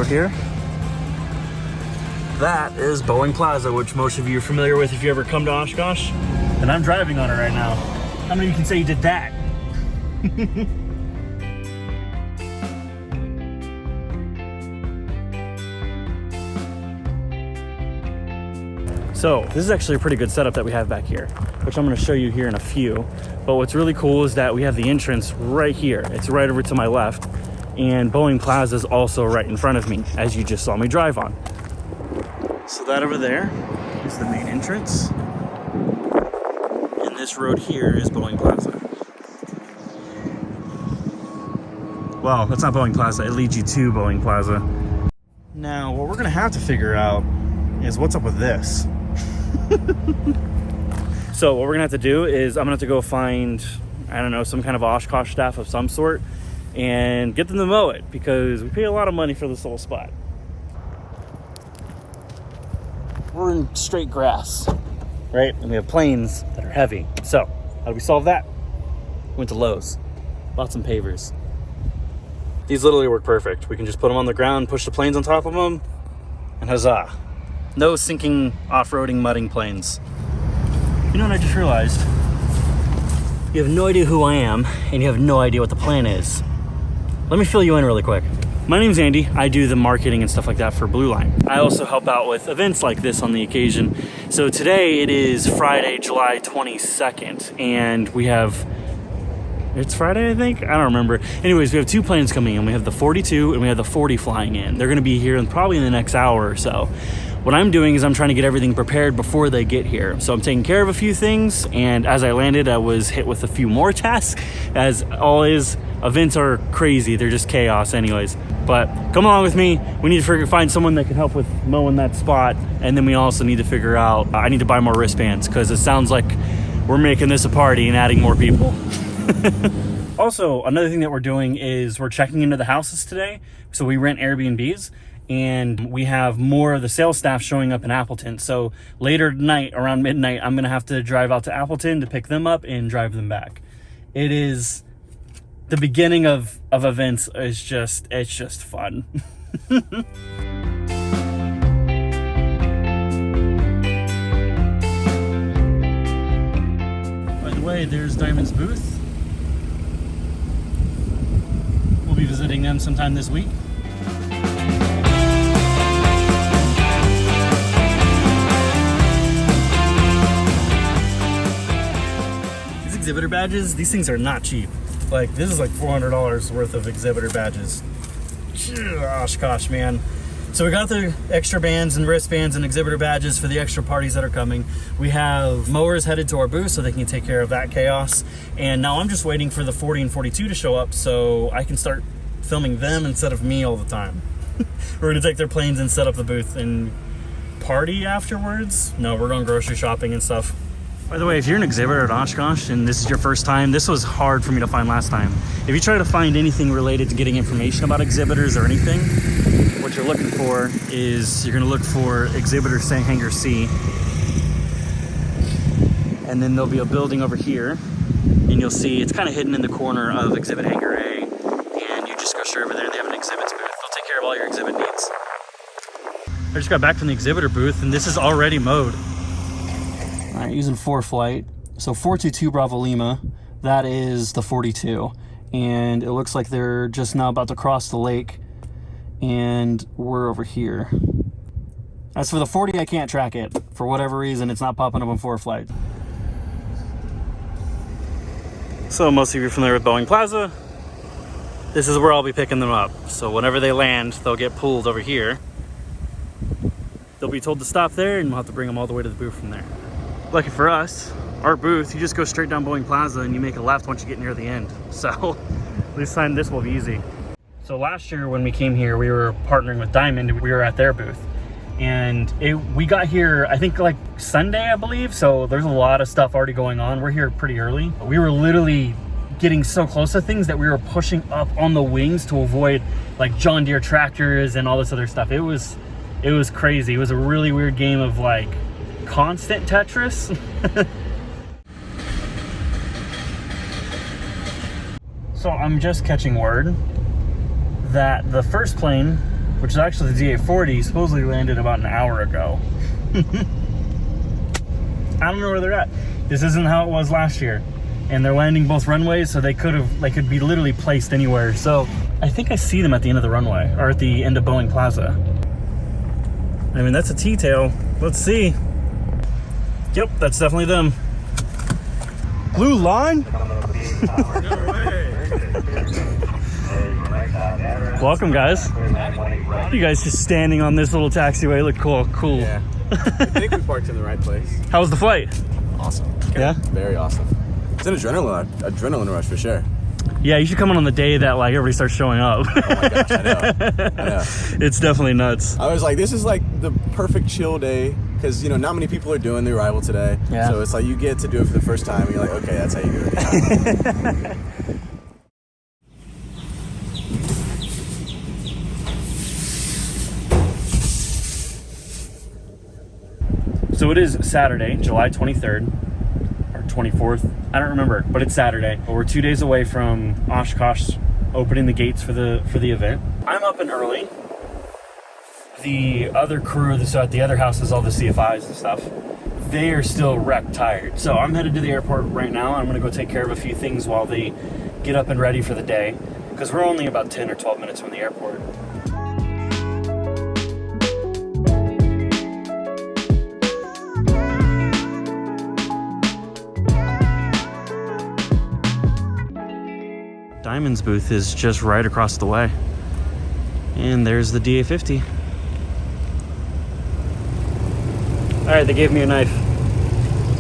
here. That is Boeing Plaza, which most of you are familiar with if you ever come to OshKosh. And I'm driving on it right now. How many of you can say you did that? So this is actually a pretty good setup that we have back here, which I'm going to show you here in a few. But what's really cool is that we have the entrance right here. It's right over to my left. And Boeing Plaza is also right in front of me, as you just saw me drive on. So that over there is the main entrance. And this road here is Boeing Plaza. Well, that's not Boeing Plaza. It leads you to Boeing Plaza. Now, what we're going to have to figure out is what's up with this. So what we're gonna have to do is I'm gonna have to go find, I don't know, some kind of OshKosh staff of some sort and get them to mow it, because we pay a lot of money for this little spot. We're in straight grass, right? And we have planes that are heavy. So how do we solve that? Went to Lowe's, bought some pavers. These literally work perfect. We can just put them on the ground, push the planes on top of them, and huzzah. No sinking, off-roading, mudding planes. You know what I just realized? You have no idea who I am, and you have no idea what the plan is. Let me fill you in really quick. My name's Andy. I do the marketing and stuff like that for Blue Line. I also help out with events like this on the occasion. So today it is Friday, July 22nd, and we have... It's Friday, I think? I don't remember. Anyways, we have two planes coming in. We have the 42 and we have the 40 flying in. They're gonna be here probably in the next hour or so. What I'm doing is I'm trying to get everything prepared before they get here. So I'm taking care of a few things, and as I landed, I was hit with a few more tasks. As always, events are crazy. They're just chaos anyways. But come along with me. We need to find someone that can help with mowing that spot. And then we also need to figure out, I need to buy more wristbands, because it sounds like we're making this a party and adding more people. Also, another thing that we're doing is we're checking into the houses today. So we rent Airbnbs, and we have more of the sales staff showing up in Appleton. So later tonight, around midnight, I'm gonna have to drive out to Appleton to pick them up and drive them back. It is the beginning of events. It's just fun. By the way, there's Diamond's booth. We'll be visiting them sometime this week. These exhibitor badges, these things are not cheap. Like, this is like $400 worth of exhibitor badges. OshKosh, man. So we got the extra bands and wristbands and exhibitor badges for the extra parties that are coming. We have mowers headed to our booth so they can take care of that chaos. And now I'm just waiting for the 40 and 42 to show up so I can start filming them instead of me all the time. We're gonna take their planes and set up the booth and party afterwards. No, we're going grocery shopping and stuff. By the way, if you're an exhibitor at OshKosh and this is your first time, this was hard for me to find last time. If you try to find anything related to getting information about exhibitors or anything, what you're looking for is you're gonna look for exhibitor hangar C, and then there'll be a building over here, and you'll see it's kind of hidden in the corner of exhibit hangar A, and you just go straight over there and they have an exhibits booth. They'll take care of all your exhibit needs. I just got back from the exhibitor booth and this is already mowed. All right, using 4Flight. So 422 Bravo Lima, that is the 42. And it looks like they're just now about to cross the lake, and we're over here. As for the 40, I can't track it. For whatever reason, it's not popping up on 4Flight. So most of you are familiar with Boeing Plaza. This is where I'll be picking them up. So whenever they land, they'll get pulled over here. They'll be told to stop there, and we'll have to bring them all the way to the booth from there. Lucky for us, our booth, you just go straight down Boeing Plaza and you make a left once you get near the end. So this time this will be easy. So last year when we came here, we were partnering with Diamond. We were at their booth, and we got here, I think like Sunday, I believe. So there's a lot of stuff already going on. We're here pretty early. We were literally getting so close to things that we were pushing up on the wings to avoid like John Deere tractors and all this other stuff. It was crazy. It was a really weird game of like constant Tetris. So I'm just catching word that the first plane which is actually the DA40, supposedly landed about an hour ago. I don't know where they're at. This isn't how it was last year. And they're landing both runways, so they could be literally placed anywhere. So I think I see them at the end of the runway, or at the end of Boeing Plaza. I mean, that's a T-tail. Let's see. Yep, that's definitely them. Blue Line? Welcome, guys. You guys just standing on this little taxiway look cool. Yeah. I think we parked in the right place. How was the flight? Awesome. Yeah? Very awesome. It's an adrenaline rush for sure. Yeah, you should come on the day that like everybody starts showing up. Oh my gosh, I know. It's definitely nuts. I was like, this is like the perfect chill day because, you know, not many people are doing the arrival today. Yeah. So it's like you get to do it for the first time and you're like, okay, that's how you do it. So it is Saturday, July 23rd. 24th, I don't remember, but it's Saturday. We're 2 days away from OshKosh opening the gates for the event. I'm up and early. The other crew that's at the other houses, all the CFIs and stuff, they are still wrecked tired. So I'm headed to the airport right now. I'm gonna go take care of a few things while they get up and ready for the day, because we're only about 10 or 12 minutes from the airport. Diamond's booth is just right across the way. And there's the DA40. All right, they gave me a knife.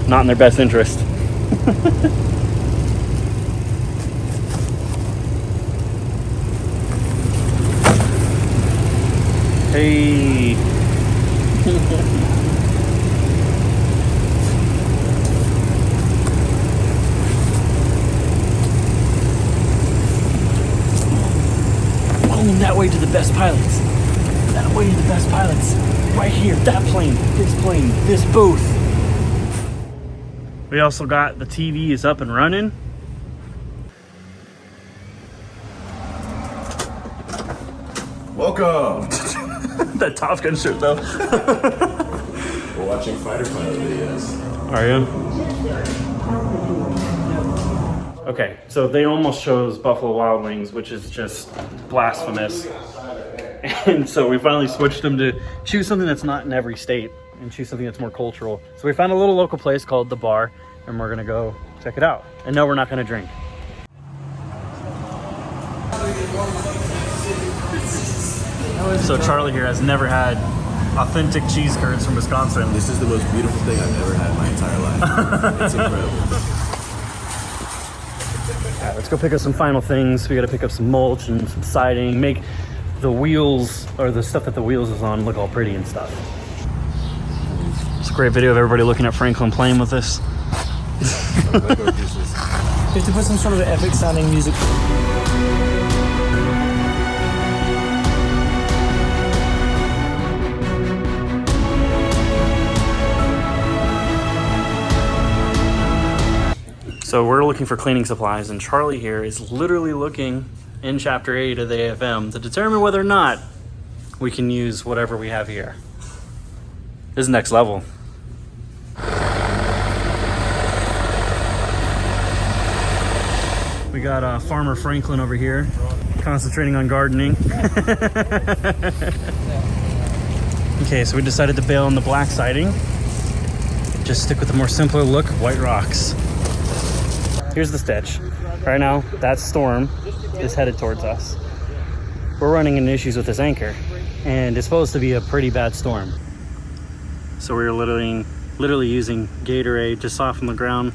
Not in their best interest. Hey. That way to the best pilots. That way to the best pilots. Right here, that plane, this booth. We also got the TV is up and running. Welcome. That Top Gun shirt though. We're watching fighter pilot videos. Are you? Okay, so they almost chose Buffalo Wild Wings, which is just blasphemous. And so we finally switched them to choose something that's not in every state and choose something that's more cultural. So we found a little local place called The Bar, and we're gonna go check it out. And no, we're not gonna drink. So Charlie here has never had authentic cheese curds from Wisconsin. This is the most beautiful thing I've ever had in my entire life. It's incredible. All right, let's go pick up some final things. We got to pick up some mulch and some siding, make the wheels, or the stuff that the wheels is on, look all pretty and stuff. It's a great video of everybody looking at Franklin playing with this. You have to put some sort of epic sounding music. So we're looking for cleaning supplies, and Charlie here is literally looking in Chapter 8 of the AFM to determine whether or not we can use whatever we have here. This is next level. We got Farmer Franklin over here, concentrating on gardening. Okay, so we decided to bail on the black siding. Just stick with the more simpler look, white rocks. Here's the stitch. Right now, that storm is headed towards us. We're running into issues with this anchor, and it's supposed to be a pretty bad storm. So we're literally using Gatorade to soften the ground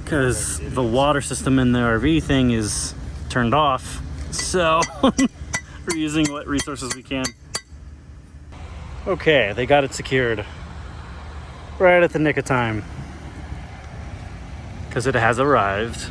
because the water system in the RV thing is turned off. So we're using what resources we can. Okay, they got it secured right at the nick of time, because it has arrived.